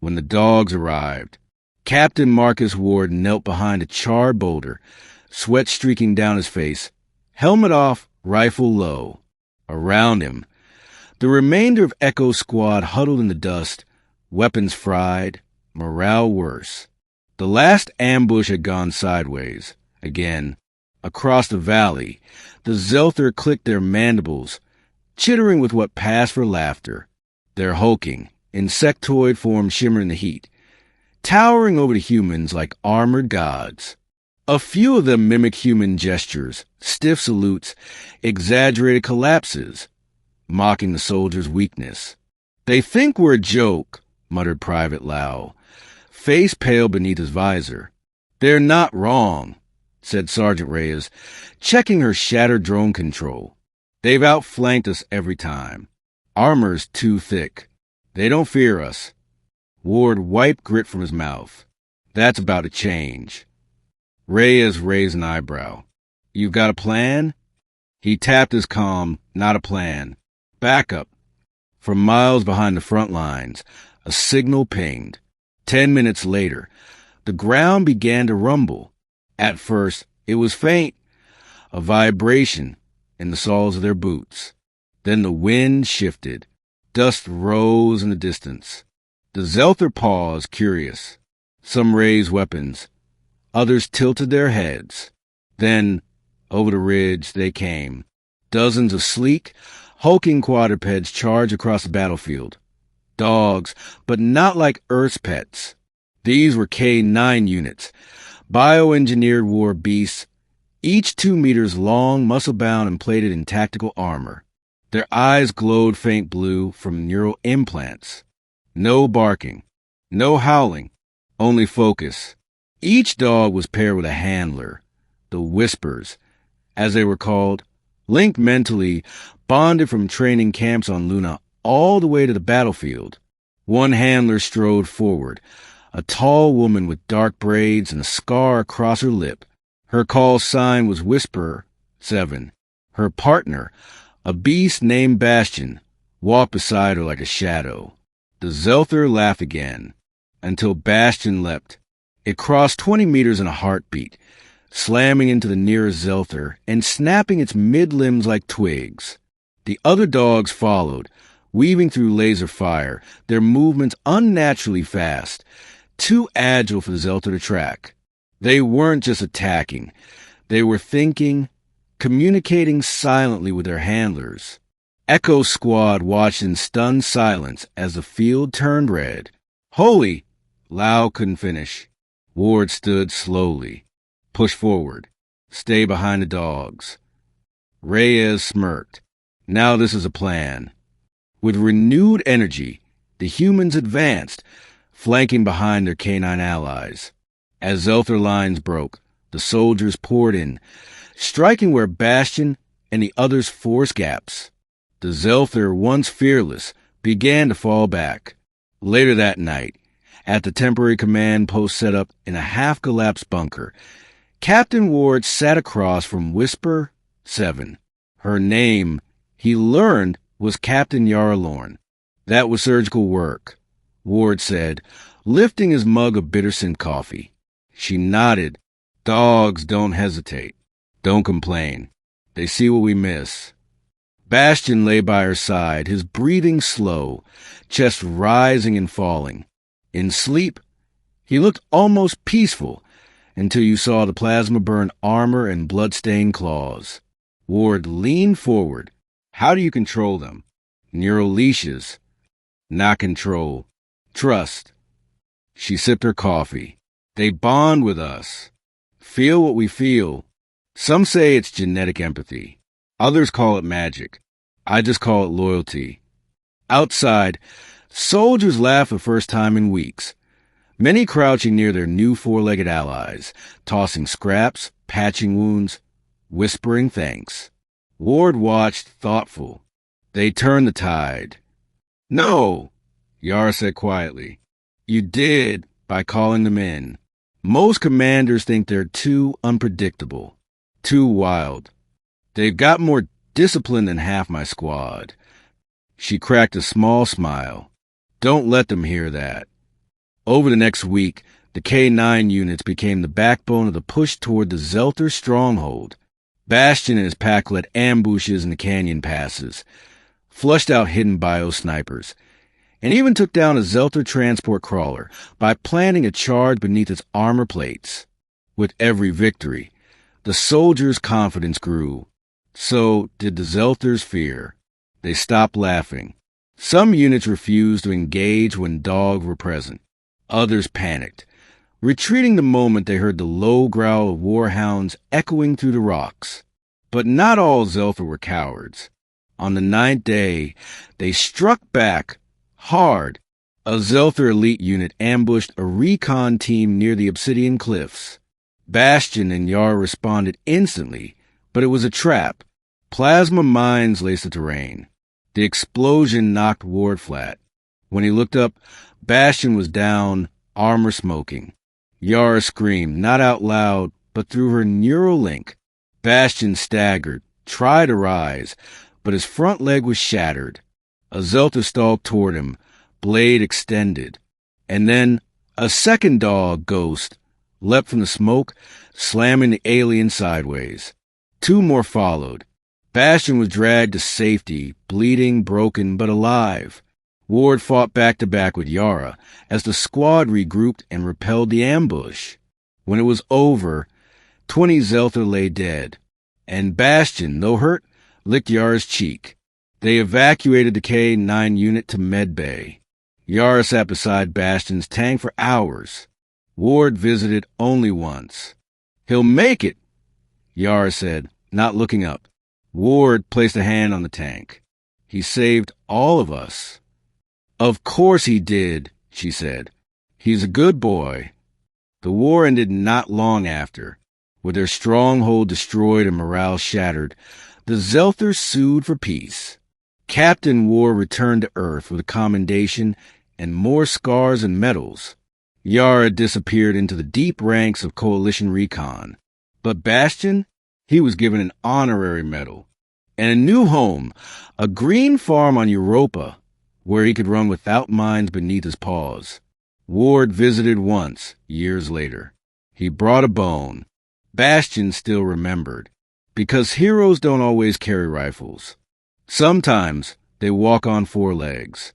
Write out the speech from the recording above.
when the dogs arrived. Captain Marcus Ward knelt behind a charred boulder, sweat streaking down his face, helmet off, rifle low. Around him, the remainder of Echo's squad huddled in the dust, weapons fried, morale worse. The last ambush had gone sideways. Again, across the valley, the Xelthar clicked their mandibles, chittering with what passed for laughter. Their hulking, insectoid form shimmered in the heat, towering over the humans like armored gods. A few of them mimic human gestures, stiff salutes, exaggerated collapses, mocking the soldiers' weakness. "They think we're a joke," muttered Private Lau, face pale beneath his visor. "They're not wrong," said Sergeant Reyes, checking her shattered drone control. "They've outflanked us every time. Armor's too thick. They don't fear us." Ward wiped grit from his mouth. "That's about to change." Reyes raised an eyebrow. "You've got a plan?" He tapped his comm. "Not a plan. Backup." From miles behind the front lines, a signal pinged. 10 minutes later, the ground began to rumble. At first, it was faint, a vibration in the soles of their boots. Then the wind shifted. Dust rose in the distance. The Xelthar paused, curious. Some raised weapons. Others tilted their heads. Then, over the ridge, they came. Dozens of sleek, hulking quadrupeds charged across the battlefield. Dogs, but not like Earth's pets. These were K9 units, bioengineered war beasts, each 2 meters long, muscle-bound, and plated in tactical armor. Their eyes glowed faint blue from neural implants. No barking, no howling, only focus. Each dog was paired with a handler, the Whispers, as they were called, linked mentally, bonded from training camps on Luna all the way to the battlefield. One handler strode forward, a tall woman with dark braids and a scar across her lip. Her call sign was Whisperer 7. Her partner, a beast named Bastion, walked beside her like a shadow. The Xelthar laughed again, until Bastion leapt. It crossed 20 meters in a heartbeat, slamming into the nearest Xelthar and snapping its mid-limbs like twigs. The other dogs followed, weaving through laser fire, their movements unnaturally fast, too agile for the Xelthar to track. They weren't just attacking. They were thinking, communicating silently with their handlers. Echo's squad watched in stunned silence as the field turned red. "Holy!" Lau couldn't finish. Ward stood slowly. "Push forward. Stay behind the dogs." Reyes smirked. "Now this is a plan." With renewed energy, the humans advanced, flanking behind their canine allies. As Xelthar lines broke, the soldiers poured in, striking where Bastion and the others forced gaps. The Xelthar, once fearless, began to fall back. Later that night, at the temporary command post set up in a half-collapsed bunker, Captain Ward sat across from Whisper 7. Her name, he learned, was Captain Yara Lorne. "That was surgical work," Ward said, lifting his mug of bitterscent coffee. She nodded. "Dogs don't hesitate. Don't complain. They see what we miss." Bastion lay by her side, his breathing slow, chest rising and falling. In sleep, he looked almost peaceful until you saw the plasma-burned armor and blood-stained claws. Ward leaned forward. "How do you control them?" "Neural leashes." "Not control. Trust." She sipped her coffee. "They bond with us. Feel what we feel. Some say it's genetic empathy. Others call it magic. I just call it loyalty." Outside, soldiers laughed for the first time in weeks, many crouching near their new four-legged allies, tossing scraps, patching wounds, whispering thanks. Ward watched, thoughtful. They turned the tide. "No," Yara said quietly. "You did by calling them in. Most commanders think they're too unpredictable, too wild. They've got more discipline than half my squad." She cracked a small smile. "Don't let them hear that." Over the next week, the K-9 units became the backbone of the push toward the Xelthar stronghold. Bastion and his pack led ambushes in the canyon passes, flushed out hidden bio-snipers, and even took down a Xelthar transport crawler by planting a charge beneath its armor plates. With every victory, the soldiers' confidence grew. So did the Xelthar's fear. They stopped laughing. Some units refused to engage when dogs were present. Others panicked, retreating the moment they heard the low growl of warhounds echoing through the rocks. But not all Xelthar were cowards. On the 9th day, they struck back hard. A Xelthar elite unit ambushed a recon team near the Obsidian Cliffs. Bastion and Yara responded instantly, but it was a trap. Plasma mines laced the terrain. The explosion knocked Ward flat. When he looked up, Bastion was down, armor smoking. Yara screamed, not out loud, but through her neural link. Bastion staggered, tried to rise, but his front leg was shattered. A Xelthar stalked toward him, blade extended. And then a second dog, Ghost, leapt from the smoke, slamming the alien sideways. 2 more followed. Bastion was dragged to safety, bleeding, broken, but alive. Ward fought back-to-back with Yara as the squad regrouped and repelled the ambush. When it was over, 20 Xelthar lay dead, and Bastion, though hurt, licked Yara's cheek. They evacuated the K-9 unit to medbay. Yara sat beside Bastion's tank for hours. Ward visited only once. "He'll make it," Yara said, not looking up. Ward placed a hand on the tank. "He saved all of us." "Of course he did," she said. "He's a good boy." The war ended not long after. With their stronghold destroyed and morale shattered, the Xelthar sued for peace. Captain War returned to Earth with a commendation and more scars and medals. Yara disappeared into the deep ranks of Coalition Recon. But Bastion, he was given an honorary medal and a new home, a green farm on Europa, where he could run without mines beneath his paws. Ward visited once, years later. He brought a bone. Bastion still remembered, because heroes don't always carry rifles. Sometimes they walk on 4 legs.